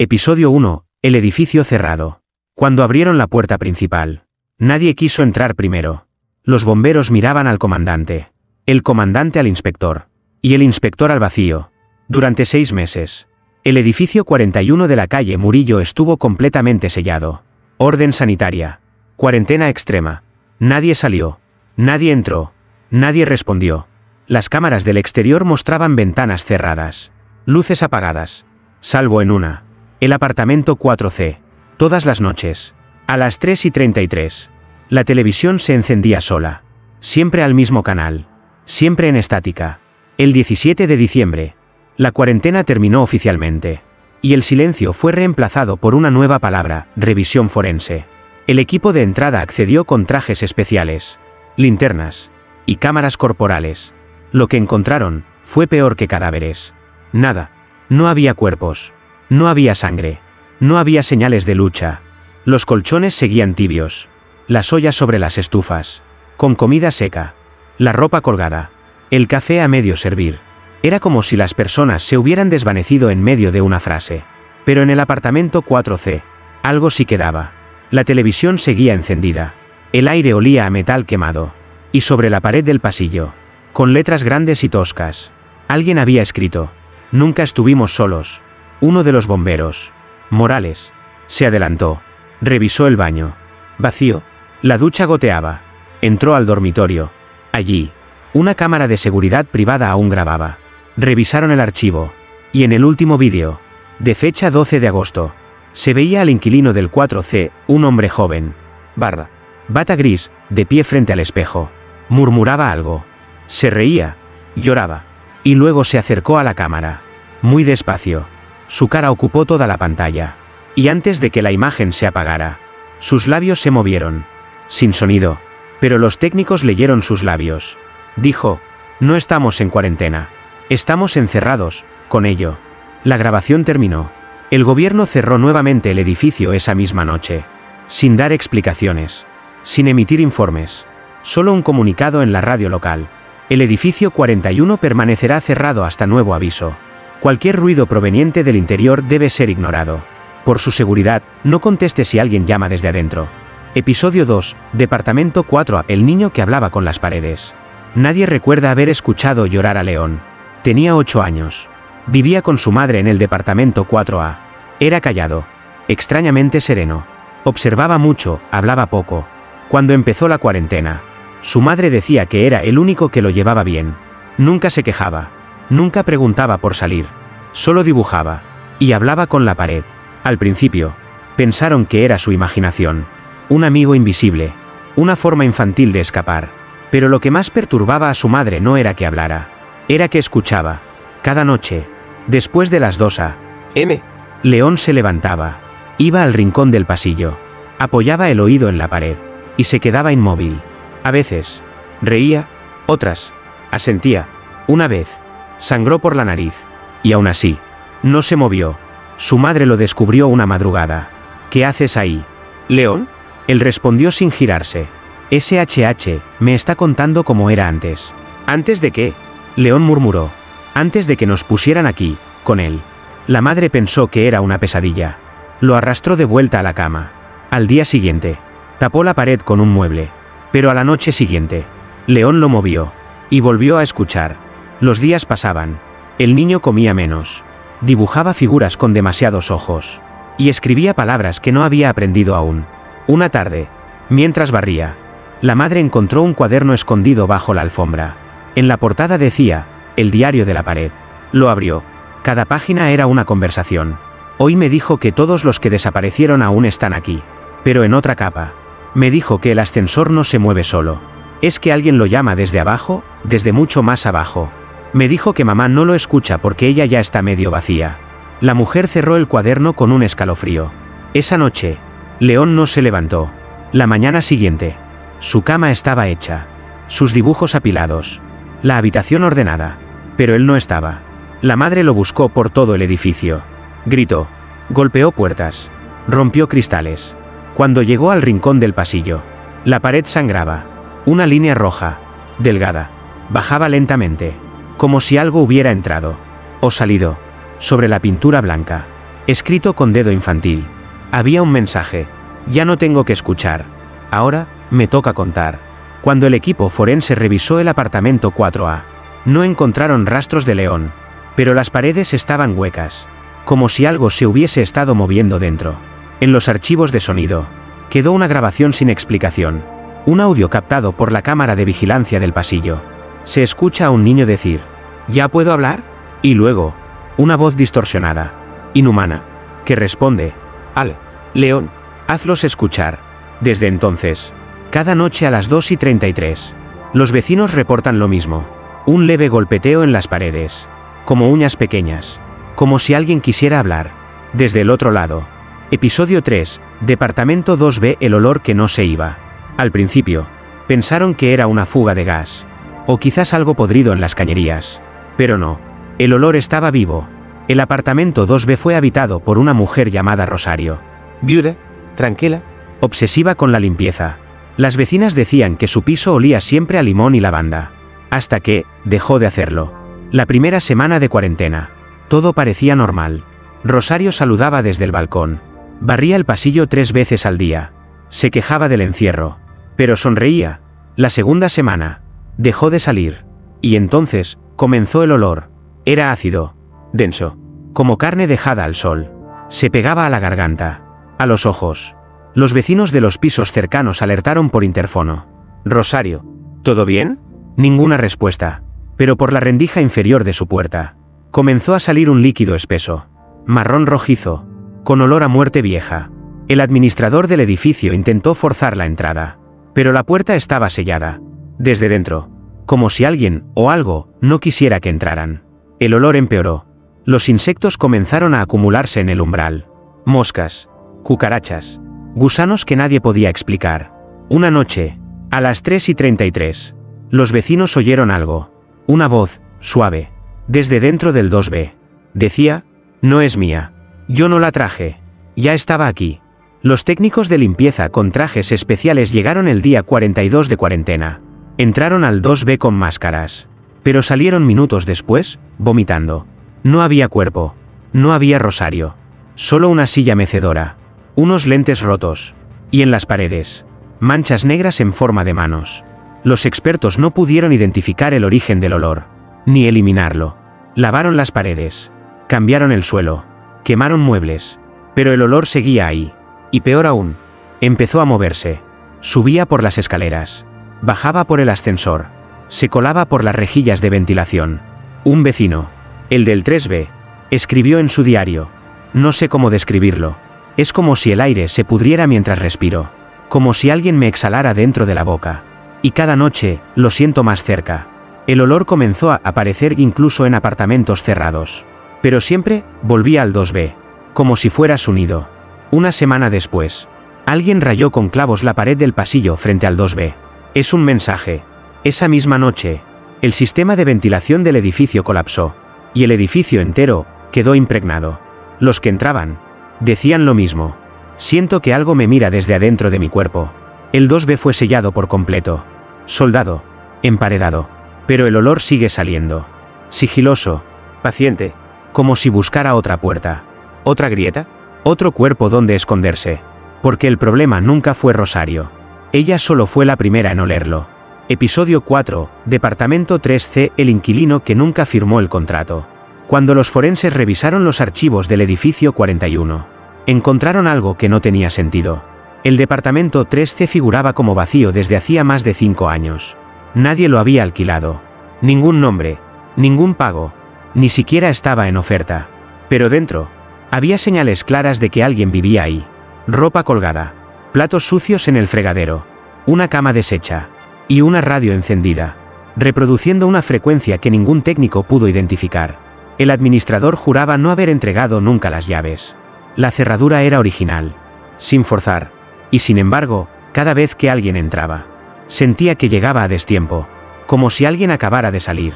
Episodio 1. El edificio cerrado. Cuando abrieron la puerta principal, nadie quiso entrar primero. Los bomberos miraban al comandante, el comandante al inspector, y el inspector al vacío. Durante 6 meses, el edificio 41 de la calle Murillo estuvo completamente sellado. Orden sanitaria. Cuarentena extrema. Nadie salió. Nadie entró. Nadie respondió. Las cámaras del exterior mostraban ventanas cerradas, luces apagadas, salvo en una. El apartamento 4C. Todas las noches, a las 3:33, la televisión se encendía sola. Siempre al mismo canal. Siempre en estática. El 17 de diciembre, la cuarentena terminó oficialmente. Y el silencio fue reemplazado por una nueva palabra: revisión forense. El equipo de entrada accedió con trajes especiales, linternas y cámaras corporales. Lo que encontraron fue peor que cadáveres. Nada. No había cuerpos. No había sangre. No había señales de lucha. Los colchones seguían tibios. Las ollas sobre las estufas, con comida seca. La ropa colgada. El café a medio servir. Era como si las personas se hubieran desvanecido en medio de una frase. Pero en el apartamento 4C, algo sí quedaba. La televisión seguía encendida. El aire olía a metal quemado. Y sobre la pared del pasillo, con letras grandes y toscas, alguien había escrito: "Nunca estuvimos solos". Uno de los bomberos, Morales, se adelantó. Revisó el baño. Vacío. La ducha goteaba. Entró al dormitorio. Allí, una cámara de seguridad privada aún grababa. Revisaron el archivo. Y en el último vídeo, de fecha 12 de agosto, se veía al inquilino del 4C, un hombre joven, barba, bata gris, de pie frente al espejo. Murmuraba algo. Se reía. Lloraba. Y luego se acercó a la cámara. Muy despacio. Su cara ocupó toda la pantalla. Y antes de que la imagen se apagara, sus labios se movieron. Sin sonido. Pero los técnicos leyeron sus labios. Dijo: "No estamos en cuarentena. Estamos encerrados, con ello". La grabación terminó. El gobierno cerró nuevamente el edificio esa misma noche. Sin dar explicaciones. Sin emitir informes. Solo un comunicado en la radio local. El edificio 41 permanecerá cerrado hasta nuevo aviso. Cualquier ruido proveniente del interior debe ser ignorado. Por su seguridad, no conteste si alguien llama desde adentro. Episodio 2. Departamento 4A. El niño que hablaba con las paredes. Nadie recuerda haber escuchado llorar a León. Tenía 8 años. Vivía con su madre en el departamento 4A. Era callado. Extrañamente sereno. Observaba mucho, hablaba poco. Cuando empezó la cuarentena, su madre decía que era el único que lo llevaba bien. Nunca se quejaba. Nunca preguntaba por salir. Solo dibujaba. Y hablaba con la pared. Al principio, pensaron que era su imaginación. Un amigo invisible. Una forma infantil de escapar. Pero lo que más perturbaba a su madre no era que hablara. Era que escuchaba. Cada noche, después de las 2 a.m., León se levantaba. Iba al rincón del pasillo. Apoyaba el oído en la pared. Y se quedaba inmóvil. A veces, reía. Otras, asentía. Una vez, sangró por la nariz. Y aún así, no se movió. Su madre lo descubrió una madrugada. ¿Qué haces ahí, León? Él respondió sin girarse. SHH, me está contando cómo era antes. ¿Antes de qué? León murmuró. Antes de que nos pusieran aquí, con él. La madre pensó que era una pesadilla. Lo arrastró de vuelta a la cama. Al día siguiente, tapó la pared con un mueble. Pero a la noche siguiente, León lo movió. Y volvió a escuchar. Los días pasaban. El niño comía menos. Dibujaba figuras con demasiados ojos. Y escribía palabras que no había aprendido aún. Una tarde, mientras barría, la madre encontró un cuaderno escondido bajo la alfombra. En la portada decía: "El diario de la pared". Lo abrió. Cada página era una conversación. Hoy me dijo que todos los que desaparecieron aún están aquí. Pero en otra capa, me dijo que el ascensor no se mueve solo. Es que alguien lo llama desde abajo, desde mucho más abajo. Me dijo que mamá no lo escucha porque ella ya está medio vacía. La mujer cerró el cuaderno con un escalofrío. Esa noche, León no se levantó. La mañana siguiente, su cama estaba hecha. Sus dibujos apilados. La habitación ordenada. Pero él no estaba. La madre lo buscó por todo el edificio. Gritó. Golpeó puertas. Rompió cristales. Cuando llegó al rincón del pasillo, la pared sangraba. Una línea roja, delgada, bajaba lentamente. Como si algo hubiera entrado o salido sobre la pintura blanca. escrito con dedo infantil. Había un mensaje. Ya no tengo que escuchar. Ahora, me toca contar. Cuando el equipo forense revisó el apartamento 4A, no encontraron rastros de león, pero las paredes estaban huecas, como si algo se hubiese estado moviendo dentro. En los archivos de sonido, quedó una grabación sin explicación, un audio captado por la cámara de vigilancia del pasillo. Se escucha a un niño decir, ¿ya puedo hablar? Y luego, una voz distorsionada, inhumana, que responde, Al, León, hazlos escuchar. Desde entonces, cada noche a las 2:33, los vecinos reportan lo mismo, un leve golpeteo en las paredes, como uñas pequeñas, como si alguien quisiera hablar. Desde el otro lado, episodio 3, departamento 2B, el olor que no se iba. Al principio, pensaron que era una fuga de gas, o quizás algo podrido en las cañerías, pero no, el olor estaba vivo. El apartamento 2B fue habitado por una mujer llamada Rosario. Viuda, tranquila, obsesiva con la limpieza. Las vecinas decían que su piso olía siempre a limón y lavanda, hasta que dejó de hacerlo. La primera semana de cuarentena, todo parecía normal. Rosario saludaba desde el balcón, barría el pasillo 3 veces al día, se quejaba del encierro, pero sonreía. La segunda semana, dejó de salir, y entonces comenzó el olor. Era ácido, denso, como carne dejada al sol. Se pegaba a la garganta, a los ojos. Los vecinos de los pisos cercanos alertaron por interfono. Rosario, ¿todo bien? Ninguna respuesta, pero por la rendija inferior de su puerta comenzó a salir un líquido espeso, marrón rojizo, con olor a muerte vieja. El administrador del edificio intentó forzar la entrada, pero la puerta estaba sellada, desde dentro, como si alguien o algo no quisiera que entraran. El olor empeoró. Los insectos comenzaron a acumularse en el umbral. Moscas, cucarachas, gusanos que nadie podía explicar. Una noche, a las 3:33, los vecinos oyeron algo. Una voz, suave, desde dentro del 2B. Decía, no es mía. Yo no la traje. Ya estaba aquí. Los técnicos de limpieza con trajes especiales llegaron el día 42 de cuarentena. Entraron al 2B con máscaras, pero salieron minutos después, vomitando. No había cuerpo. No había Rosario. Solo una silla mecedora, unos lentes rotos, y en las paredes, manchas negras en forma de manos. Los expertos no pudieron identificar el origen del olor, ni eliminarlo. Lavaron las paredes, cambiaron el suelo, quemaron muebles, pero el olor seguía ahí. Y peor aún, empezó a moverse. Subía por las escaleras, bajaba por el ascensor, se colaba por las rejillas de ventilación. Un vecino, el del 3B, escribió en su diario, no sé cómo describirlo. Es como si el aire se pudriera mientras respiro, como si alguien me exhalara dentro de la boca. Y cada noche, lo siento más cerca. El olor comenzó a aparecer incluso en apartamentos cerrados. Pero siempre, volvía al 2B, como si fuera su nido. Una semana después, alguien rayó con clavos la pared del pasillo frente al 2B. Es un mensaje. Esa misma noche, el sistema de ventilación del edificio colapsó, y el edificio entero quedó impregnado. Los que entraban decían lo mismo. Siento que algo me mira desde adentro de mi cuerpo. El 2B fue sellado por completo, soldado, emparedado, pero el olor sigue saliendo. Sigiloso, paciente, como si buscara otra puerta, otra grieta, otro cuerpo donde esconderse. Porque el problema nunca fue Rosario. Ella solo fue la primera en olerlo. Episodio 4, Departamento 3C, el inquilino que nunca firmó el contrato. Cuando los forenses revisaron los archivos del edificio 41, encontraron algo que no tenía sentido. El departamento 3C figuraba como vacío desde hacía más de 5 años. Nadie lo había alquilado. Ningún nombre, ningún pago, ni siquiera estaba en oferta. Pero dentro, había señales claras de que alguien vivía ahí. Ropa colgada, platos sucios en el fregadero, una cama deshecha, y una radio encendida, reproduciendo una frecuencia que ningún técnico pudo identificar. El administrador juraba no haber entregado nunca las llaves. La cerradura era original, sin forzar, y sin embargo, cada vez que alguien entraba, sentía que llegaba a destiempo, como si alguien acabara de salir.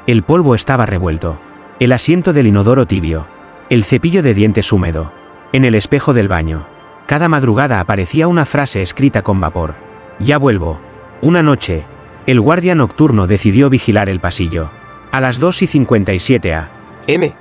El polvo estaba revuelto, el asiento del inodoro tibio, el cepillo de dientes húmedo, en el espejo del baño. Cada madrugada aparecía una frase escrita con vapor. Ya vuelvo. Una noche, el guardia nocturno decidió vigilar el pasillo. A las 2:57 a.m.,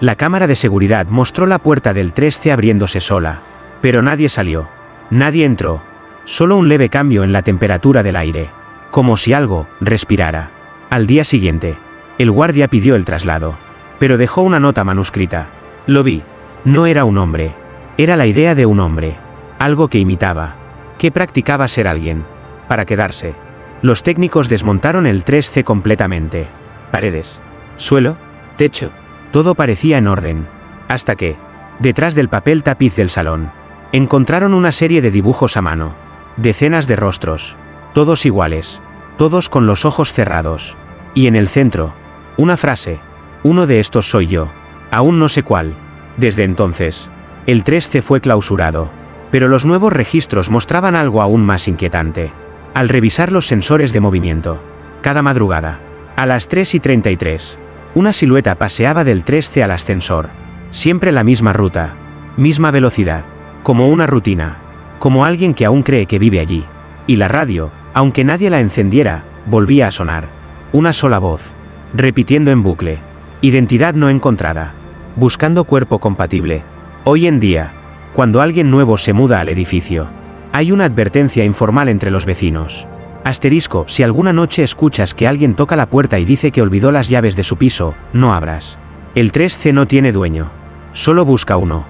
La cámara de seguridad mostró la puerta del 3C abriéndose sola. Pero nadie salió. Nadie entró. Solo un leve cambio en la temperatura del aire. Como si algo respirara. Al día siguiente, el guardia pidió el traslado. Pero dejó una nota manuscrita. Lo vi. No era un hombre. Era la idea de un hombre. Algo que imitaba. Que practicaba ser alguien. Para quedarse. Los técnicos desmontaron el 3C completamente. Paredes. Suelo. Techo. Todo parecía en orden. Hasta que, detrás del papel tapiz del salón, encontraron una serie de dibujos a mano. Decenas de rostros. Todos iguales. Todos con los ojos cerrados. Y en el centro, una frase. Uno de estos soy yo. Aún no sé cuál. Desde entonces, el 3C fue clausurado. Pero los nuevos registros mostraban algo aún más inquietante. Al revisar los sensores de movimiento, cada madrugada, a las 3:33, una silueta paseaba del 3C al ascensor. Siempre la misma ruta, misma velocidad, como una rutina, como alguien que aún cree que vive allí. Y la radio, aunque nadie la encendiera, volvía a sonar. Una sola voz, repitiendo en bucle. Identidad no encontrada. Buscando cuerpo compatible. Hoy en día, cuando alguien nuevo se muda al edificio, hay una advertencia informal entre los vecinos. Asterisco, si alguna noche escuchas que alguien toca la puerta y dice que olvidó las llaves de su piso, no abras. El 3C no tiene dueño. Solo busca uno.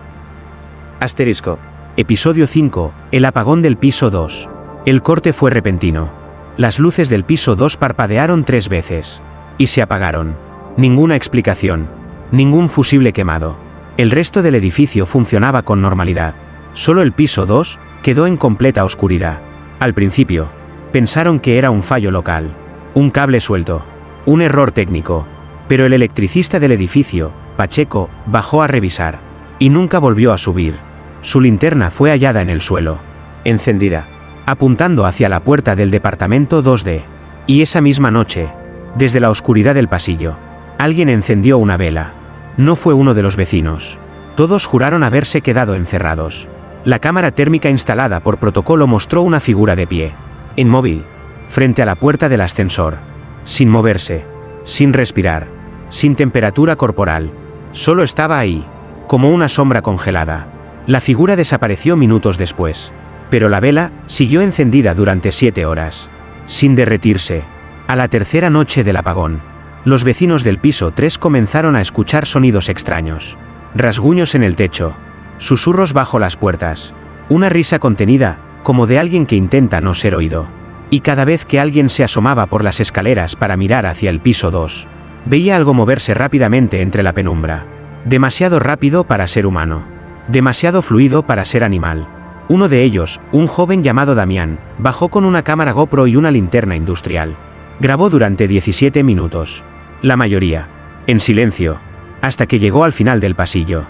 Asterisco. Episodio 5, el apagón del piso 2. El corte fue repentino. Las luces del piso 2 parpadearon 3 veces. Y se apagaron. Ninguna explicación. Ningún fusible quemado. El resto del edificio funcionaba con normalidad. Solo el piso 2 quedó en completa oscuridad. Al principio, pensaron que era un fallo local. Un cable suelto. Un error técnico. Pero el electricista del edificio, Pacheco, bajó a revisar. Y nunca volvió a subir. Su linterna fue hallada en el suelo. Encendida. Apuntando hacia la puerta del departamento 2D. Y esa misma noche, desde la oscuridad del pasillo, alguien encendió una vela. No fue uno de los vecinos. Todos juraron haberse quedado encerrados. La cámara térmica instalada por protocolo mostró una figura de pie, inmóvil, frente a la puerta del ascensor. Sin moverse. Sin respirar. Sin temperatura corporal. Solo estaba ahí, como una sombra congelada. La figura desapareció minutos después. Pero la vela siguió encendida durante 7 horas. Sin derretirse. A la tercera noche del apagón, los vecinos del piso 3 comenzaron a escuchar sonidos extraños. Rasguños en el techo. Susurros bajo las puertas. Una risa contenida, como de alguien que intenta no ser oído. Y cada vez que alguien se asomaba por las escaleras para mirar hacia el piso 2, veía algo moverse rápidamente entre la penumbra. Demasiado rápido para ser humano. Demasiado fluido para ser animal. Uno de ellos, un joven llamado Damián, bajó con una cámara GoPro y una linterna industrial. Grabó durante 17 minutos. La mayoría, en silencio, hasta que llegó al final del pasillo.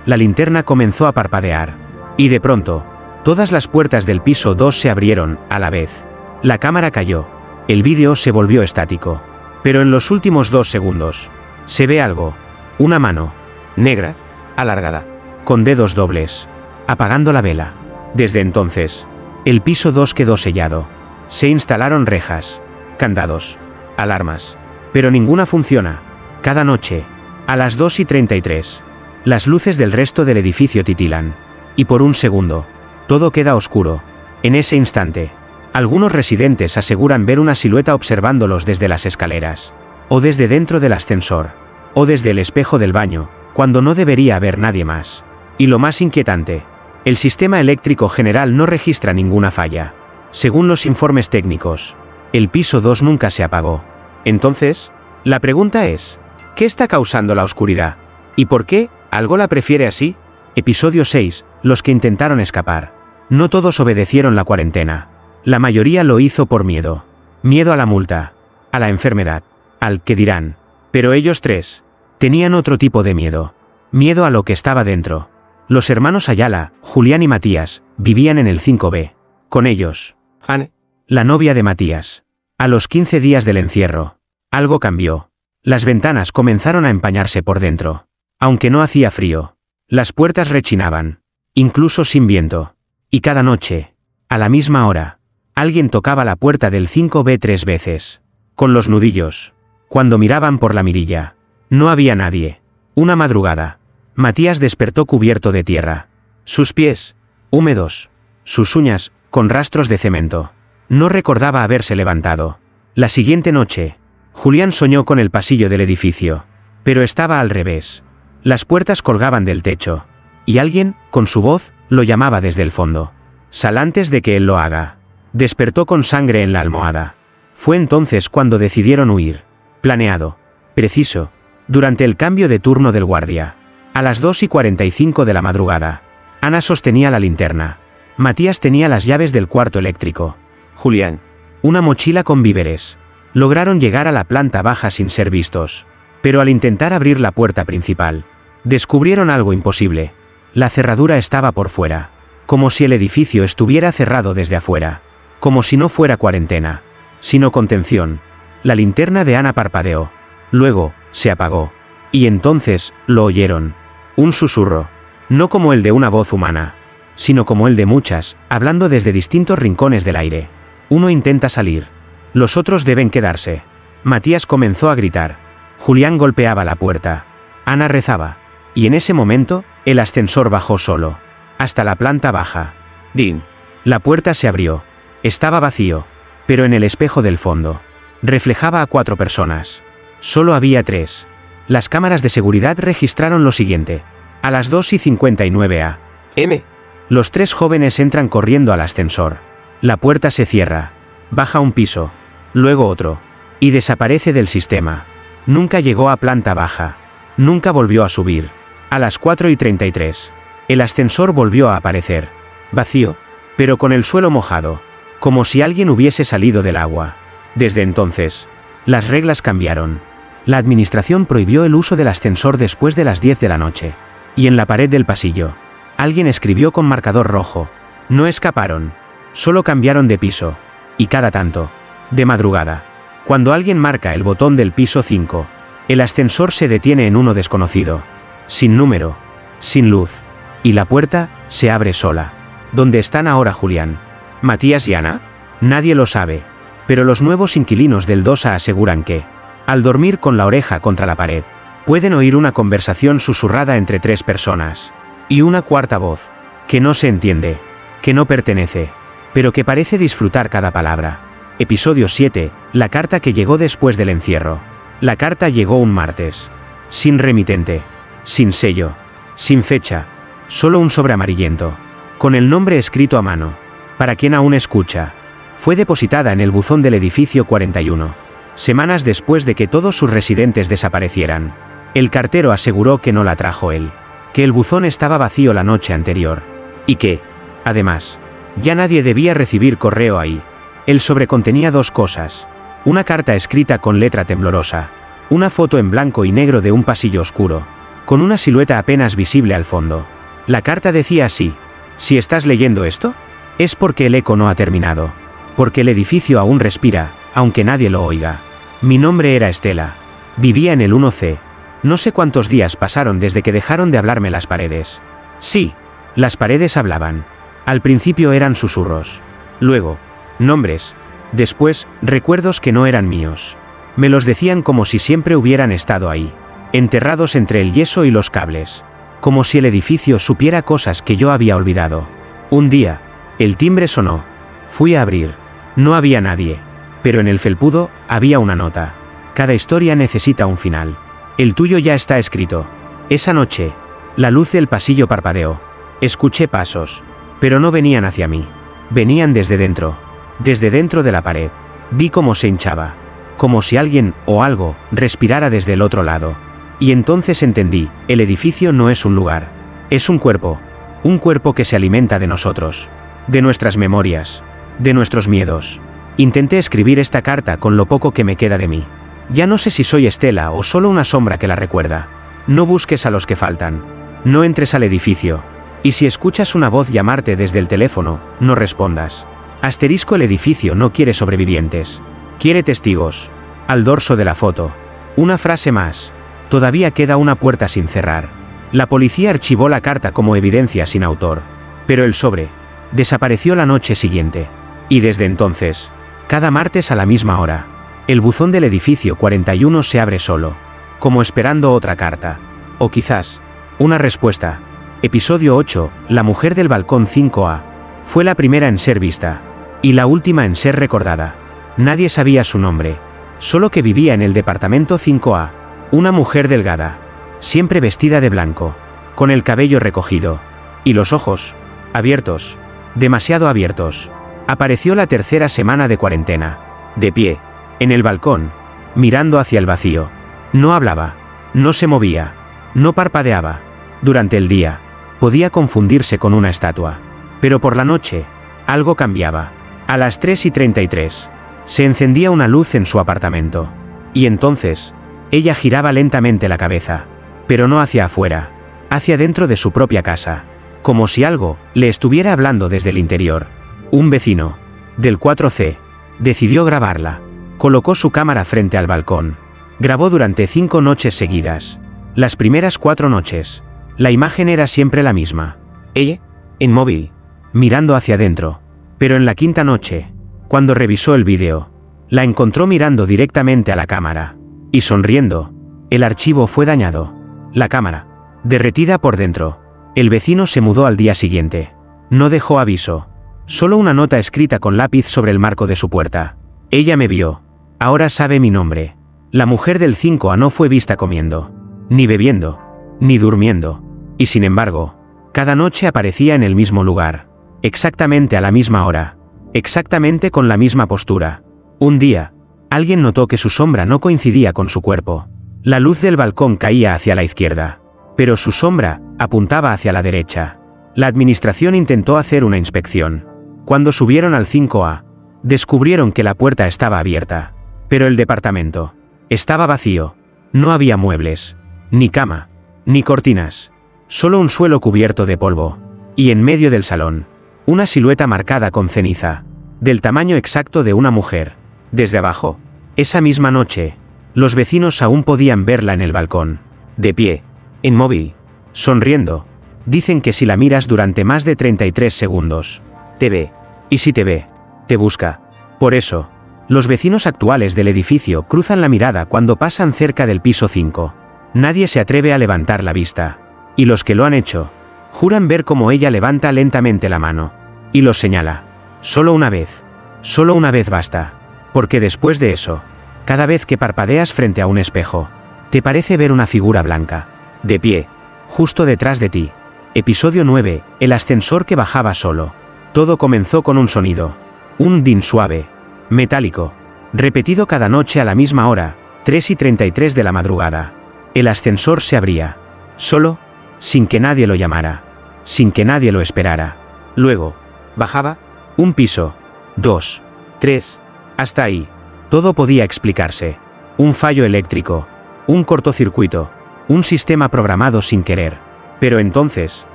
La linterna comenzó a parpadear. Y de pronto, todas las puertas del piso 2 se abrieron, a la vez. La cámara cayó. El vídeo se volvió estático. Pero en los últimos 2 segundos, se ve algo. Una mano, negra, alargada, con dedos dobles, apagando la vela. Desde entonces, el piso 2 quedó sellado. Se instalaron rejas, candados, alarmas. Pero ninguna funciona. Cada noche, a las 2:33, las luces del resto del edificio titilan. Y por un segundo, todo queda oscuro. En ese instante, algunos residentes aseguran ver una silueta observándolos desde las escaleras, o desde dentro del ascensor, o desde el espejo del baño, cuando no debería haber nadie más. Y lo más inquietante, el sistema eléctrico general no registra ninguna falla. Según los informes técnicos, el piso 2 nunca se apagó. Entonces, la pregunta es, ¿qué está causando la oscuridad? ¿Y por qué algo la prefiere así? Episodio 6, los que intentaron escapar. No todos obedecieron la cuarentena. La mayoría lo hizo por miedo. Miedo a la multa, a la enfermedad, al ¿qué dirán? Pero ellos 3 tenían otro tipo de miedo. Miedo a lo que estaba dentro. Los hermanos Ayala, Julián y Matías, vivían en el 5B. Con ellos, Anne, la novia de Matías. A los 15 días del encierro, algo cambió. Las ventanas comenzaron a empañarse por dentro. Aunque no hacía frío, las puertas rechinaban, incluso sin viento. Y cada noche, a la misma hora, alguien tocaba la puerta del 5B 3 veces. Con los nudillos. Cuando miraban por la mirilla, no había nadie. Una madrugada. Matías despertó cubierto de tierra. Sus pies, húmedos. Sus uñas, con rastros de cemento. No recordaba haberse levantado. La siguiente noche, Julián soñó con el pasillo del edificio. Pero estaba al revés. Las puertas colgaban del techo. Y alguien, con su voz, lo llamaba desde el fondo. Sal antes de que él lo haga. Despertó con sangre en la almohada. Fue entonces cuando decidieron huir. Planeado. Preciso. Durante el cambio de turno del guardia. A las 2:45 de la madrugada. Ana sostenía la linterna. Matías tenía las llaves del cuarto eléctrico. Julián. Una mochila con víveres. Lograron llegar a la planta baja sin ser vistos. Pero al intentar abrir la puerta principal, descubrieron algo imposible. La cerradura estaba por fuera. Como si el edificio estuviera cerrado desde afuera. Como si no fuera cuarentena, sino contención. La linterna de Ana parpadeó. Luego, se apagó. Y entonces, lo oyeron. Un susurro. No como el de una voz humana, sino como el de muchas, hablando desde distintos rincones del aire. Uno intenta salir. Los otros deben quedarse. Matías comenzó a gritar. Julián golpeaba la puerta. Ana rezaba. Y en ese momento, el ascensor bajó solo. Hasta la planta baja. ¡Din! La puerta se abrió. Estaba vacío. Pero en el espejo del fondo. Reflejaba a 4 personas. Solo había 3. Las cámaras de seguridad registraron lo siguiente. A las 2:59 a.m. Los 3 jóvenes entran corriendo al ascensor. La puerta se cierra. Baja un piso. Luego otro. Y desaparece del sistema. Nunca llegó a planta baja. Nunca volvió a subir. A las 4:33. El ascensor volvió a aparecer. Vacío. Pero con el suelo mojado. Como si alguien hubiese salido del agua. Desde entonces, las reglas cambiaron. La administración prohibió el uso del ascensor después de las 10 de la noche. Y en la pared del pasillo, alguien escribió con marcador rojo. No escaparon. Solo cambiaron de piso. Y cada tanto, de madrugada, cuando alguien marca el botón del piso 5, el ascensor se detiene en uno desconocido. Sin número. Sin luz. Y la puerta se abre sola. ¿Dónde están ahora Julián? ¿Matías y Ana? Nadie lo sabe. Pero los nuevos inquilinos del 2A aseguran que, al dormir con la oreja contra la pared, pueden oír una conversación susurrada entre 3 personas. Y una cuarta voz, que no se entiende, que no pertenece, pero que parece disfrutar cada palabra. Episodio 7, la carta que llegó después del encierro. La carta llegó un martes. Sin remitente. Sin sello. Sin fecha. Solo un sobre amarillento. Con el nombre escrito a mano. Para quien aún escucha. Fue depositada en el buzón del edificio 41. Semanas después de que todos sus residentes desaparecieran. El cartero aseguró que no la trajo él. Que el buzón estaba vacío la noche anterior. Y que, además, ya nadie debía recibir correo ahí. El sobre contenía 2 cosas. Una carta escrita con letra temblorosa. Una foto en blanco y negro de un pasillo oscuro. Con una silueta apenas visible al fondo. La carta decía así. Si estás leyendo esto, es porque el eco no ha terminado. Porque el edificio aún respira, aunque nadie lo oiga. Mi nombre era Estela. Vivía en el 1C. No sé cuántos días pasaron desde que dejaron de hablarme las paredes. Sí, las paredes hablaban. Al principio eran susurros. Luego, nombres. Después, recuerdos que no eran míos. Me los decían como si siempre hubieran estado ahí. Enterrados entre el yeso y los cables. Como si el edificio supiera cosas que yo había olvidado. Un día, el timbre sonó. Fui a abrir. No había nadie. Pero en el felpudo, había una nota. Cada historia necesita un final. El tuyo ya está escrito. Esa noche, la luz del pasillo parpadeó. Escuché pasos. Pero no venían hacia mí. Venían desde dentro. Desde dentro de la pared. Vi cómo se hinchaba. Como si alguien, o algo, respirara desde el otro lado. Y entonces entendí, el edificio no es un lugar. Es un cuerpo. Un cuerpo que se alimenta de nosotros. De nuestras memorias. De nuestros miedos. Intenté escribir esta carta con lo poco que me queda de mí. Ya no sé si soy Estela o solo una sombra que la recuerda. No busques a los que faltan. No entres al edificio. Y si escuchas una voz llamarte desde el teléfono, no respondas. Asterisco: el edificio no quiere sobrevivientes. Quiere testigos. Al dorso de la foto. Una frase más. Todavía queda una puerta sin cerrar. La policía archivó la carta como evidencia sin autor. Pero el sobre desapareció la noche siguiente. Y desde entonces, cada martes a la misma hora, el buzón del edificio 41 se abre solo. Como esperando otra carta. O quizás, una respuesta. Episodio 8, la mujer del balcón 5A. Fue la primera en ser vista. Y la última en ser recordada. Nadie sabía su nombre. Solo que vivía en el departamento 5A. Una mujer delgada. Siempre vestida de blanco. Con el cabello recogido. Y los ojos. Abiertos. Demasiado abiertos. Apareció la tercera semana de cuarentena. De pie. En el balcón. Mirando hacia el vacío. No hablaba. No se movía. No parpadeaba. Durante el día. Podía confundirse con una estatua. Pero por la noche. Algo cambiaba. A las 3:33. Se encendía una luz en su apartamento. Y entonces. Ella giraba lentamente la cabeza. Pero no hacia afuera. Hacia dentro de su propia casa. Como si algo le estuviera hablando desde el interior. Un vecino. Del 4C. Decidió grabarla. Colocó su cámara frente al balcón. Grabó durante 5 noches seguidas. Las primeras 4 noches. La imagen era siempre la misma. Ella, inmóvil, mirando hacia adentro. Pero en la quinta noche, cuando revisó el vídeo, la encontró mirando directamente a la cámara. Y sonriendo. El archivo fue dañado. La cámara, derretida por dentro. El vecino se mudó al día siguiente. No dejó aviso. Solo una nota escrita con lápiz sobre el marco de su puerta. Ella me vio. Ahora sabe mi nombre. La mujer del 5A no fue vista comiendo. Ni bebiendo. Ni durmiendo. Y sin embargo, cada noche aparecía en el mismo lugar. Exactamente a la misma hora. Exactamente con la misma postura. Un día, alguien notó que su sombra no coincidía con su cuerpo. La luz del balcón caía hacia la izquierda. Pero su sombra apuntaba hacia la derecha. La administración intentó hacer una inspección. Cuando subieron al 5A, descubrieron que la puerta estaba abierta. Pero el departamento estaba vacío. No había muebles, ni cama, ni cortinas. Solo un suelo cubierto de polvo. Y en medio del salón, una silueta marcada con ceniza, del tamaño exacto de una mujer. Desde abajo, esa misma noche, los vecinos aún podían verla en el balcón. De pie, inmóvil, sonriendo. Dicen que si la miras durante más de 33 segundos, te ve. Y si te ve, te busca. Por eso, los vecinos actuales del edificio cruzan la mirada cuando pasan cerca del piso 5. Nadie se atreve a levantar la vista. Y los que lo han hecho, juran ver cómo ella levanta lentamente la mano. Y los señala. Solo una vez. Solo una vez basta. Porque después de eso, cada vez que parpadeas frente a un espejo, te parece ver una figura blanca. De pie. Justo detrás de ti. Episodio 9. El ascensor que bajaba solo. Todo comenzó con un sonido. Un din suave. Metálico. Repetido cada noche a la misma hora. 3:33 de la madrugada. El ascensor se abría. Solo. Sin que nadie lo llamara. Sin que nadie lo esperara. Luego. Bajaba. Un piso. 2. 3. Hasta ahí. Todo podía explicarse. Un fallo eléctrico. Un cortocircuito. Un sistema programado sin querer. Pero entonces,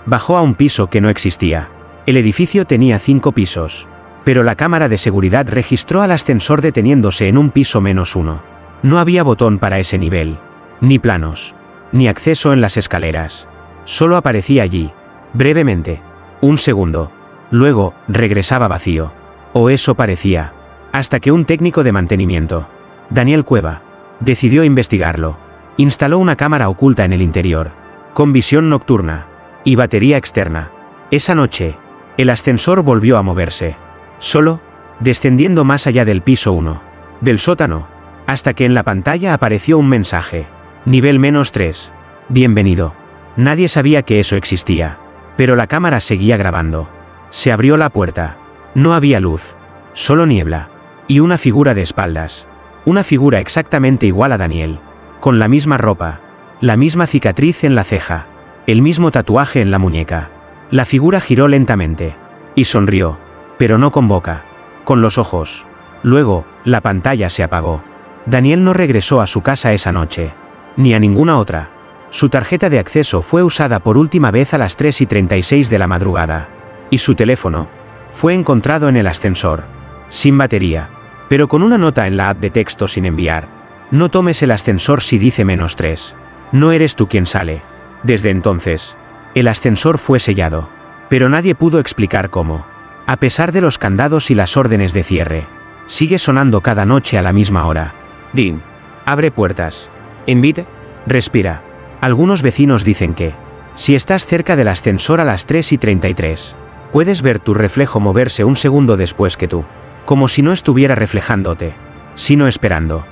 bajó a un piso que no existía. El edificio tenía 5 pisos. Pero la cámara de seguridad registró al ascensor deteniéndose en un piso -1. No había botón para ese nivel. Ni planos. Ni acceso en las escaleras. Solo aparecía allí. Brevemente. Un segundo. Luego, regresaba vacío. O eso parecía. Hasta que un técnico de mantenimiento, Daniel Cueva, decidió investigarlo. Instaló una cámara oculta en el interior. Con visión nocturna. Y batería externa. Esa noche, el ascensor volvió a moverse. Solo, descendiendo más allá del piso 1. Del sótano. Hasta que en la pantalla apareció un mensaje. Nivel -3. Bienvenido. Nadie sabía que eso existía. Pero la cámara seguía grabando. Se abrió la puerta. No había luz. Solo niebla. Y una figura de espaldas. Una figura exactamente igual a Daniel. Con la misma ropa. La misma cicatriz en la ceja. El mismo tatuaje en la muñeca. La figura giró lentamente. Y sonrió. Pero no con boca. Con los ojos. Luego, la pantalla se apagó. Daniel no regresó a su casa esa noche. Ni a ninguna otra. Su tarjeta de acceso fue usada por última vez a las 3:36 de la madrugada. Y su teléfono fue encontrado en el ascensor. Sin batería. Pero con una nota en la app de texto sin enviar. No tomes el ascensor si dice -3. No eres tú quien sale. Desde entonces, el ascensor fue sellado. Pero nadie pudo explicar cómo. A pesar de los candados y las órdenes de cierre. Sigue sonando cada noche a la misma hora. Din. Abre puertas. Invite. Respira. Algunos vecinos dicen que, si estás cerca del ascensor a las 3:33, puedes ver tu reflejo moverse un segundo después que tú, como si no estuviera reflejándote, sino esperando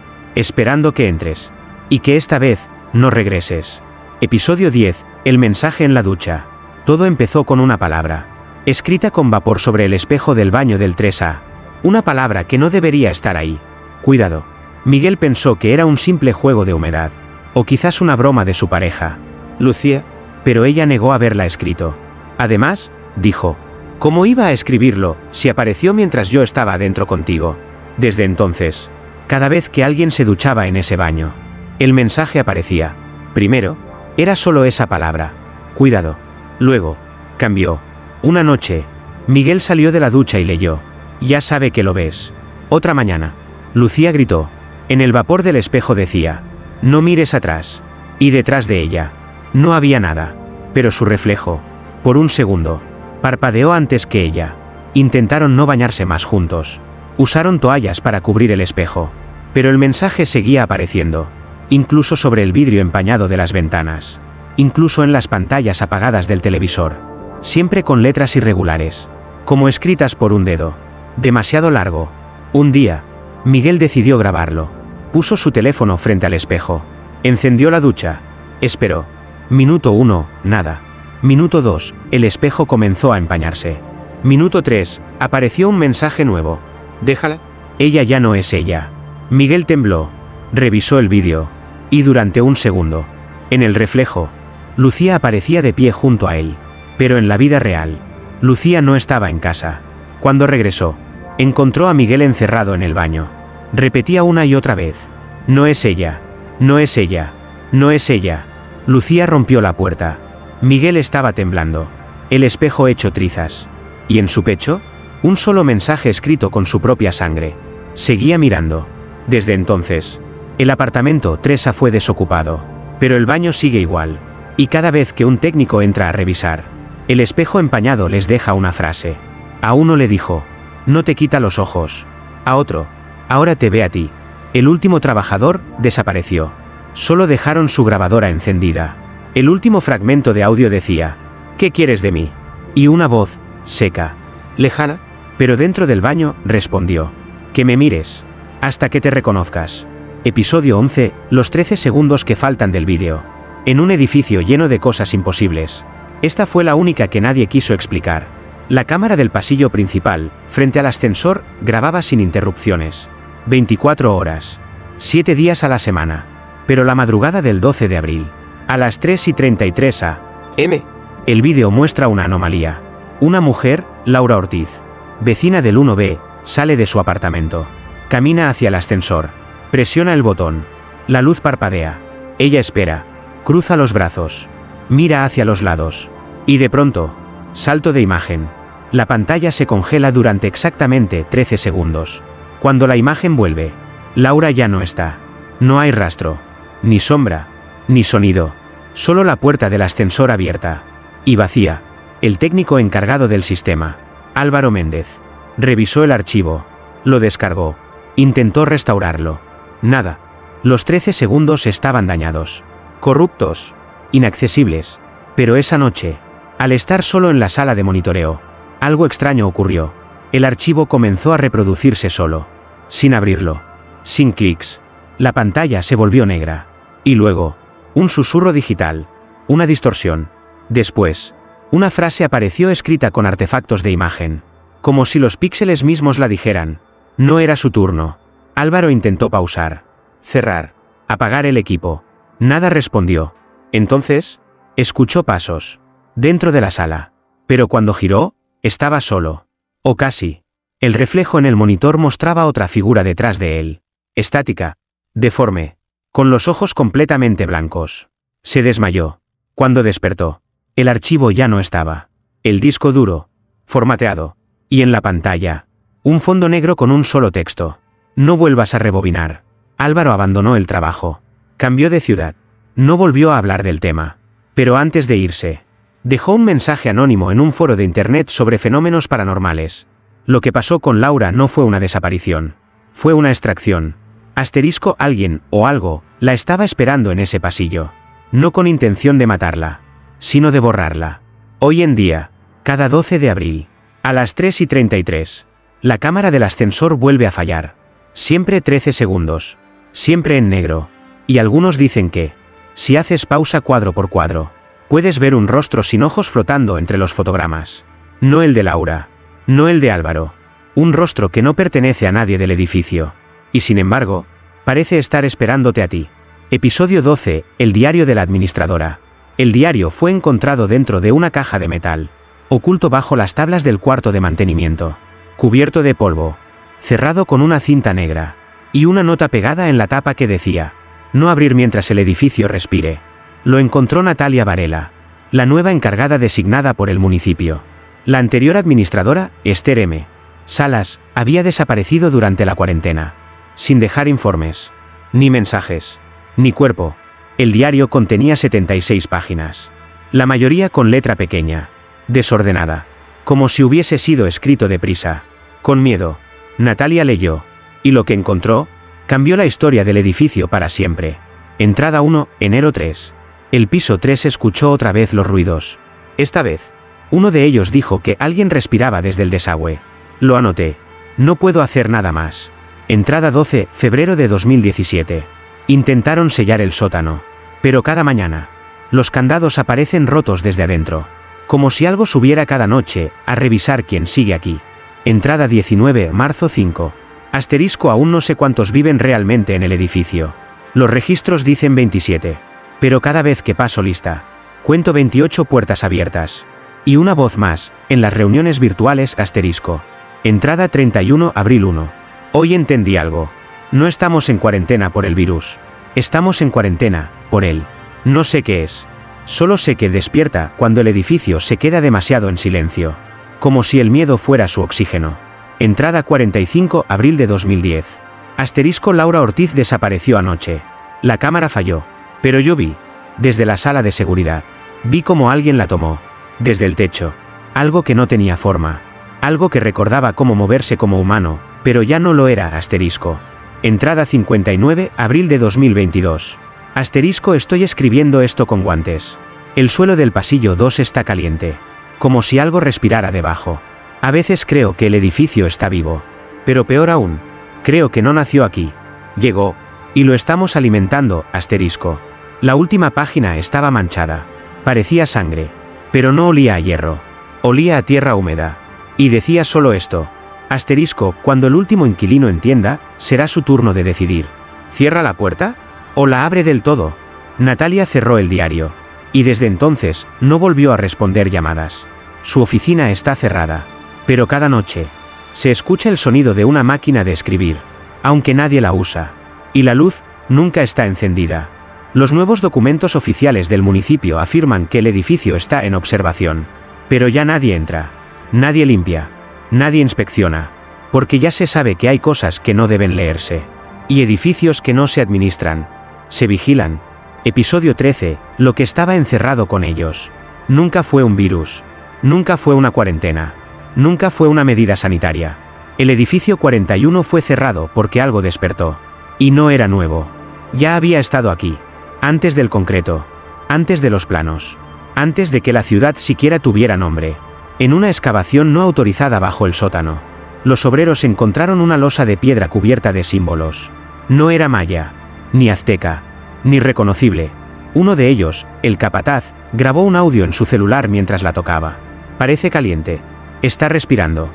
que entres, y que esta vez no regreses. Episodio 10, el mensaje en la ducha. Todo empezó con una palabra, escrita con vapor sobre el espejo del baño del 3A, una palabra que no debería estar ahí. Cuidado. Miguel pensó que era un simple juego de humedad, o quizás una broma de su pareja, Lucía, pero ella negó haberla escrito. Además, dijo, ¿cómo iba a escribirlo si apareció mientras yo estaba adentro contigo? Desde entonces, cada vez que alguien se duchaba en ese baño, el mensaje aparecía. Primero, era solo esa palabra, cuidado. Luego, cambió. Una noche, Miguel salió de la ducha y leyó, ya sabe que lo ves. Otra mañana, Lucía gritó. En el vapor del espejo decía, no mires atrás. Y detrás de ella, no había nada. Pero su reflejo, por un segundo, parpadeó antes que ella. Intentaron no bañarse más juntos. Usaron toallas para cubrir el espejo. Pero el mensaje seguía apareciendo. Incluso sobre el vidrio empañado de las ventanas. Incluso en las pantallas apagadas del televisor. Siempre con letras irregulares. Como escritas por un dedo. Demasiado largo. Un día, Miguel decidió grabarlo. Puso su teléfono frente al espejo. Encendió la ducha. Esperó. Minuto 1, nada. Minuto 2, el espejo comenzó a empañarse. Minuto 3, apareció un mensaje nuevo. Déjala. Ella ya no es ella. Miguel tembló. Revisó el vídeo. Y durante un segundo, en el reflejo, Lucía aparecía de pie junto a él. Pero en la vida real, Lucía no estaba en casa. Cuando regresó, encontró a Miguel encerrado en el baño. Repetía una y otra vez. No es ella. No es ella. No es ella. Lucía rompió la puerta. Miguel estaba temblando. El espejo hecho trizas. Y en su pecho, un solo mensaje escrito con su propia sangre. Seguía mirando. Desde entonces, el apartamento 3A fue desocupado. Pero el baño sigue igual. Y cada vez que un técnico entra a revisar, el espejo empañado les deja una frase. A uno le dijo, no te quita los ojos. A otro, ahora te ve a ti. El último trabajador desapareció. Solo dejaron su grabadora encendida. El último fragmento de audio decía, ¿qué quieres de mí? Y una voz, seca, lejana, pero dentro del baño, respondió, que me mires, hasta que te reconozcas. Episodio 11, los 13 segundos que faltan del vídeo. En un edificio lleno de cosas imposibles. Esta fue la única que nadie quiso explicar. La cámara del pasillo principal, frente al ascensor, grababa sin interrupciones. 24 horas. 7 días a la semana. Pero la madrugada del 12 de abril, a las 3:33 a.m., el vídeo muestra una anomalía. Una mujer, Laura Ortiz, vecina del 1B, sale de su apartamento. Camina hacia el ascensor. Presiona el botón. La luz parpadea. Ella espera. Cruza los brazos. Mira hacia los lados. Y de pronto, salto de imagen. La pantalla se congela durante exactamente 13 segundos. Cuando la imagen vuelve, Laura ya no está. No hay rastro, ni sombra, ni sonido. Solo la puerta del ascensor abierta. Y vacía. El técnico encargado del sistema, Álvaro Méndez, revisó el archivo. Lo descargó. Intentó restaurarlo. Nada. Los 13 segundos estaban dañados. Corruptos. Inaccesibles. Pero esa noche, al estar solo en la sala de monitoreo, algo extraño ocurrió. El archivo comenzó a reproducirse solo. Sin abrirlo. Sin clics. La pantalla se volvió negra. Y luego, un susurro digital. Una distorsión. Después, una frase apareció escrita con artefactos de imagen. Como si los píxeles mismos la dijeran. No era su turno. Álvaro intentó pausar. Cerrar. Apagar el equipo. Nada respondió. Entonces, escuchó pasos. Dentro de la sala. Pero cuando giró, estaba solo. O casi. El reflejo en el monitor mostraba otra figura detrás de él. Estática. Deforme. Con los ojos completamente blancos. Se desmayó. Cuando despertó, el archivo ya no estaba. El disco duro. Formateado. Y en la pantalla, un fondo negro con un solo texto. No vuelvas a rebobinar. Álvaro abandonó el trabajo. Cambió de ciudad. No volvió a hablar del tema. Pero antes de irse, dejó un mensaje anónimo en un foro de internet sobre fenómenos paranormales. Lo que pasó con Laura no fue una desaparición. Fue una extracción. Asterisco, alguien, o algo, la estaba esperando en ese pasillo. no con intención de matarla, sino de borrarla. Hoy en día, cada 12 de abril, a las 3:33, la cámara del ascensor vuelve a fallar. Siempre 13 segundos, siempre en negro, y algunos dicen que, si haces pausa cuadro por cuadro, puedes ver un rostro sin ojos flotando entre los fotogramas. No el de Laura, no el de Álvaro, un rostro que no pertenece a nadie del edificio, y sin embargo, parece estar esperándote a ti. Episodio 12, el diario de la administradora. El diario fue encontrado dentro de una caja de metal, oculto bajo las tablas del cuarto de mantenimiento, cubierto de polvo, cerrado con una cinta negra, y una nota pegada en la tapa que decía, no abrir mientras el edificio respire. Lo encontró Natalia Varela, la nueva encargada designada por el municipio. La anterior administradora, Esther M. Salas, había desaparecido durante la cuarentena, sin dejar informes, ni mensajes, ni cuerpo. El diario contenía 76 páginas, la mayoría con letra pequeña, desordenada, como si hubiese sido escrito deprisa. Con miedo, Natalia leyó, y lo que encontró, cambió la historia del edificio para siempre. Entrada 1, enero 3. El piso 3 escuchó otra vez los ruidos. Esta vez, uno de ellos dijo que alguien respiraba desde el desagüe. Lo anoté. No puedo hacer nada más. Entrada 12, febrero de 2017. Intentaron sellar el sótano, pero cada mañana, los candados aparecen rotos desde adentro, como si algo subiera cada noche a revisar quién sigue aquí. Entrada 19, marzo 5. Asterisco, aún no sé cuántos viven realmente en el edificio. Los registros dicen 27. Pero cada vez que paso lista, cuento 28 puertas abiertas. Y una voz más, en las reuniones virtuales, asterisco. Entrada 31, abril 1. Hoy entendí algo. No estamos en cuarentena por el virus. Estamos en cuarentena, por él. No sé qué es. Solo sé que despierta cuando el edificio se queda demasiado en silencio. Como si el miedo fuera su oxígeno. Entrada 45, abril de 2010. Asterisco, Laura Ortiz desapareció anoche. La cámara falló. Pero yo vi, desde la sala de seguridad, vi como alguien la tomó. Desde el techo. Algo que no tenía forma. Algo que recordaba cómo moverse como humano, pero ya no lo era, asterisco. Entrada 59, abril de 2022. Asterisco, estoy escribiendo esto con guantes. El suelo del pasillo 2 está caliente. Como si algo respirara debajo. A veces creo que el edificio está vivo. Pero peor aún, creo que no nació aquí. Llegó. Y lo estamos alimentando, asterisco. La última página estaba manchada. Parecía sangre. Pero no olía a hierro. Olía a tierra húmeda. Y decía solo esto. Asterisco, cuando el último inquilino entienda, será su turno de decidir. ¿Cierra la puerta? ¿O la abre del todo? Natalia cerró el diario. Y desde entonces, no volvió a responder llamadas. Su oficina está cerrada. Pero cada noche, se escucha el sonido de una máquina de escribir, aunque nadie la usa. Y la luz, nunca está encendida. Los nuevos documentos oficiales del municipio afirman que el edificio está en observación. Pero ya nadie entra. Nadie limpia. Nadie inspecciona. Porque ya se sabe que hay cosas que no deben leerse. Y edificios que no se administran. Se vigilan. Episodio 13, lo que estaba encerrado con ellos. Nunca fue un virus. Nunca fue una cuarentena. Nunca fue una medida sanitaria. El edificio 41 fue cerrado porque algo despertó. Y no era nuevo. Ya había estado aquí. Antes del concreto. Antes de los planos. Antes de que la ciudad siquiera tuviera nombre. En una excavación no autorizada bajo el sótano, los obreros encontraron una losa de piedra cubierta de símbolos. No era maya, ni azteca, ni reconocible. Uno de ellos, el capataz, grabó un audio en su celular mientras la tocaba. Parece caliente. Está respirando.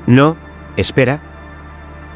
No, espera.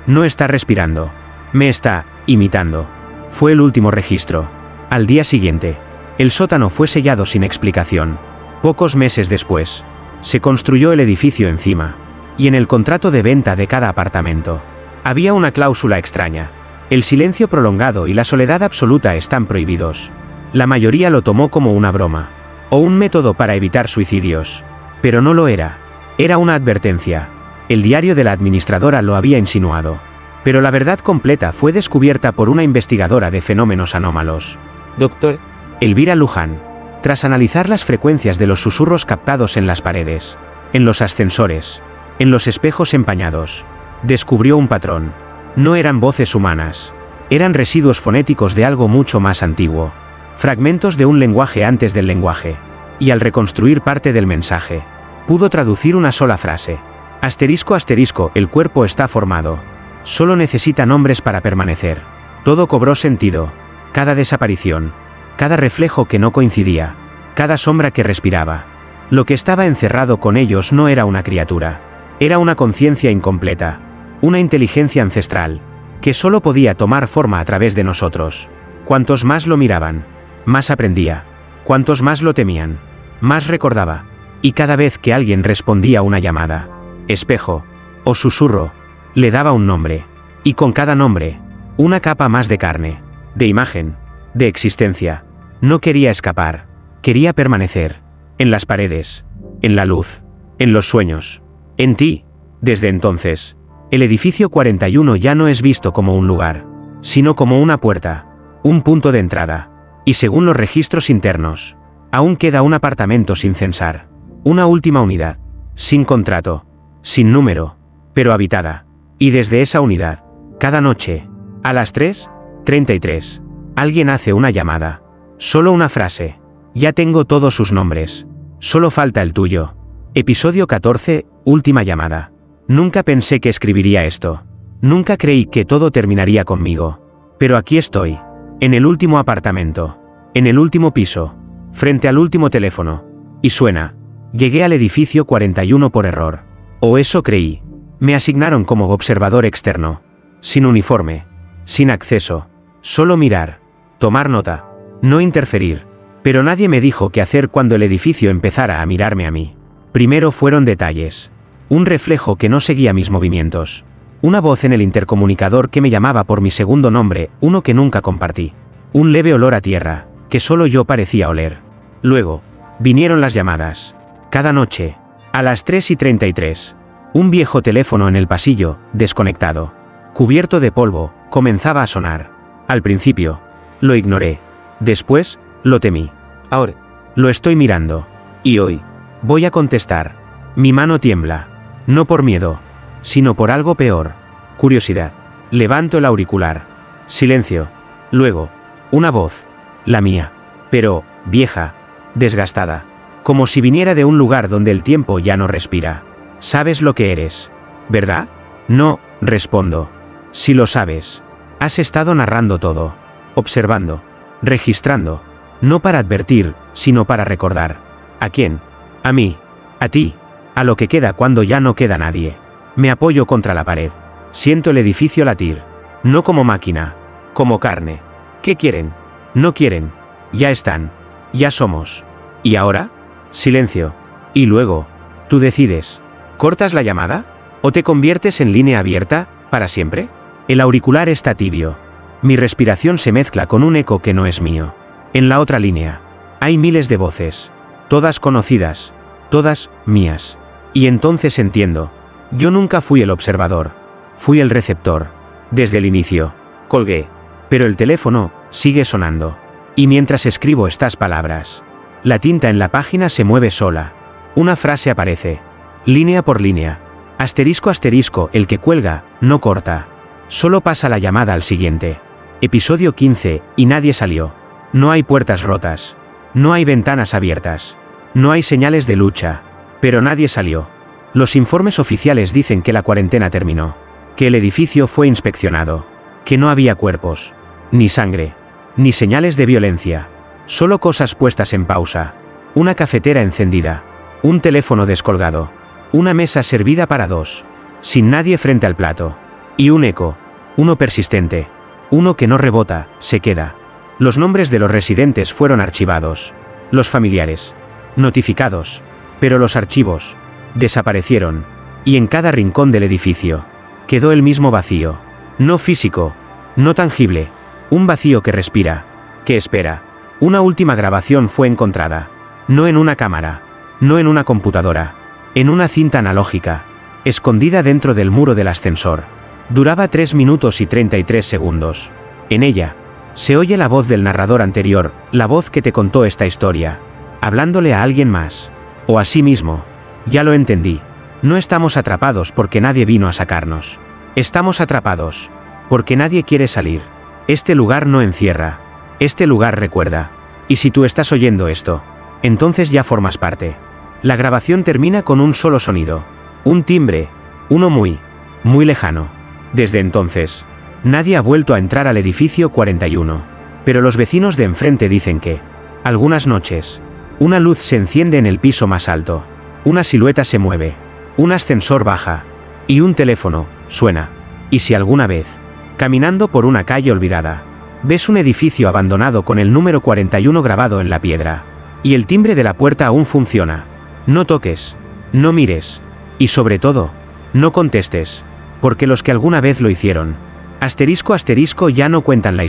No está respirando. Me está imitando. Fue el último registro. Al día siguiente, el sótano fue sellado sin explicación. Pocos meses después, se construyó el edificio encima. Y en el contrato de venta de cada apartamento, había una cláusula extraña. El silencio prolongado y la soledad absoluta están prohibidos. La mayoría lo tomó como una broma. O un método para evitar suicidios. Pero no lo era. Era una advertencia. El diario de la administradora lo había insinuado. Pero la verdad completa fue descubierta por una investigadora de fenómenos anómalos. Dr. Elvira Luján. Tras analizar las frecuencias de los susurros captados en las paredes, en los ascensores, en los espejos empañados, descubrió un patrón. No eran voces humanas. Eran residuos fonéticos de algo mucho más antiguo. fragmentos de un lenguaje antes del lenguaje. Y al reconstruir parte del mensaje, pudo traducir una sola frase. Asterisco asterisco, el cuerpo está formado. Solo necesita nombres para permanecer. Todo cobró sentido. Cada desaparición. Cada reflejo que no coincidía. Cada sombra que respiraba. Lo que estaba encerrado con ellos no era una criatura. Era una conciencia incompleta. Una inteligencia ancestral, que solo podía tomar forma a través de nosotros. Cuantos más lo miraban, más aprendía. Cuantos más lo temían, más recordaba. Y cada vez que alguien respondía a una llamada, espejo o susurro, le daba un nombre. Y con cada nombre, una capa más de carne, de imagen, de existencia. No quería escapar, quería permanecer. En las paredes, en la luz, en los sueños, en ti. Desde entonces, el edificio 41 ya no es visto como un lugar, sino como una puerta, un punto de entrada. Y según los registros internos, aún queda un apartamento sin censar, una última unidad, sin contrato, sin número, pero habitada. Y desde esa unidad, cada noche, a las 3:33, alguien hace una llamada. Solo una frase. Ya tengo todos sus nombres. Solo falta el tuyo. Episodio 14, última llamada. Nunca pensé que escribiría esto. Nunca creí que todo terminaría conmigo. Pero aquí estoy. En el último apartamento. En el último piso. Frente al último teléfono. Y suena. Llegué al edificio 41 por error. O eso creí. Me asignaron como observador externo. Sin uniforme. Sin acceso. Solo mirar. Tomar nota. No interferir. Pero nadie me dijo qué hacer cuando el edificio empezara a mirarme a mí. Primero fueron detalles. Un reflejo que no seguía mis movimientos. Una voz en el intercomunicador que me llamaba por mi segundo nombre, uno que nunca compartí. Un leve olor a tierra, que solo yo parecía oler. Luego, vinieron las llamadas. Cada noche, a las 3:33. Un viejo teléfono en el pasillo, desconectado. Cubierto de polvo, comenzaba a sonar. Al principio, lo ignoré. Después, lo temí. Ahora, lo estoy mirando. Y hoy, voy a contestar. Mi mano tiembla. No por miedo, sino por algo peor. Curiosidad. Levanto el auricular. Silencio. Luego, una voz. La mía. Pero, vieja. Desgastada. Como si viniera de un lugar donde el tiempo ya no respira. ¿Sabes lo que eres? ¿Verdad? No, respondo. Si lo sabes. Has estado narrando todo. Observando. Registrando. No para advertir, sino para recordar. ¿A quién? A mí. A ti. A lo que queda cuando ya no queda nadie. Me apoyo contra la pared. Siento el edificio latir. No como máquina. Como carne. ¿Qué quieren? No quieren. Ya están. Ya somos. ¿Y ahora? Silencio. Y luego, tú decides. ¿Cortas la llamada? ¿O te conviertes en línea abierta, para siempre? El auricular está tibio. Mi respiración se mezcla con un eco que no es mío. En la otra línea, hay miles de voces. Todas conocidas. Todas, mías. Y entonces entiendo. Yo nunca fui el observador. Fui el receptor. Desde el inicio. Colgué. Pero el teléfono sigue sonando. Y mientras escribo estas palabras, la tinta en la página se mueve sola. Una frase aparece. Línea por línea. Asterisco asterisco, el que cuelga, no corta. Solo pasa la llamada al siguiente. Episodio 15, y nadie salió. No hay puertas rotas. No hay ventanas abiertas. No hay señales de lucha. Pero nadie salió. Los informes oficiales dicen que la cuarentena terminó. Que el edificio fue inspeccionado. Que no había cuerpos. Ni sangre. Ni señales de violencia. Solo cosas puestas en pausa. Una cafetera encendida. Un teléfono descolgado. Una mesa servida para dos. Sin nadie frente al plato. Y un eco. Uno persistente. Uno que no rebota, se queda. Los nombres de los residentes fueron archivados. Los familiares. Notificados. Pero los archivos. Desaparecieron. Y en cada rincón del edificio. Quedó el mismo vacío. No físico. No tangible. Un vacío que respira. Que espera. Una última grabación fue encontrada. No en una cámara. No en una computadora. En una cinta analógica. Escondida dentro del muro del ascensor. Duraba 3 minutos y 33 segundos. En ella, se oye la voz del narrador anterior, la voz que te contó esta historia. Hablándole a alguien más. O a sí mismo. Ya lo entendí. No estamos atrapados porque nadie vino a sacarnos. Estamos atrapados porque nadie quiere salir. Este lugar no encierra. Este lugar recuerda. Y si tú estás oyendo esto, entonces ya formas parte. La grabación termina con un solo sonido. Un timbre. Uno muy, muy lejano. Desde entonces, nadie ha vuelto a entrar al edificio 41. Pero los vecinos de enfrente dicen que, algunas noches, una luz se enciende en el piso más alto. Una silueta se mueve. Un ascensor baja. Y un teléfono suena. Y si alguna vez, caminando por una calle olvidada, ves un edificio abandonado con el número 41 grabado en la piedra, y el timbre de la puerta aún funciona, no toques, no mires, y sobre todo, no contestes, porque los que alguna vez lo hicieron, ***, ya no cuentan la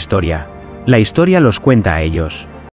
historia los cuenta a ellos.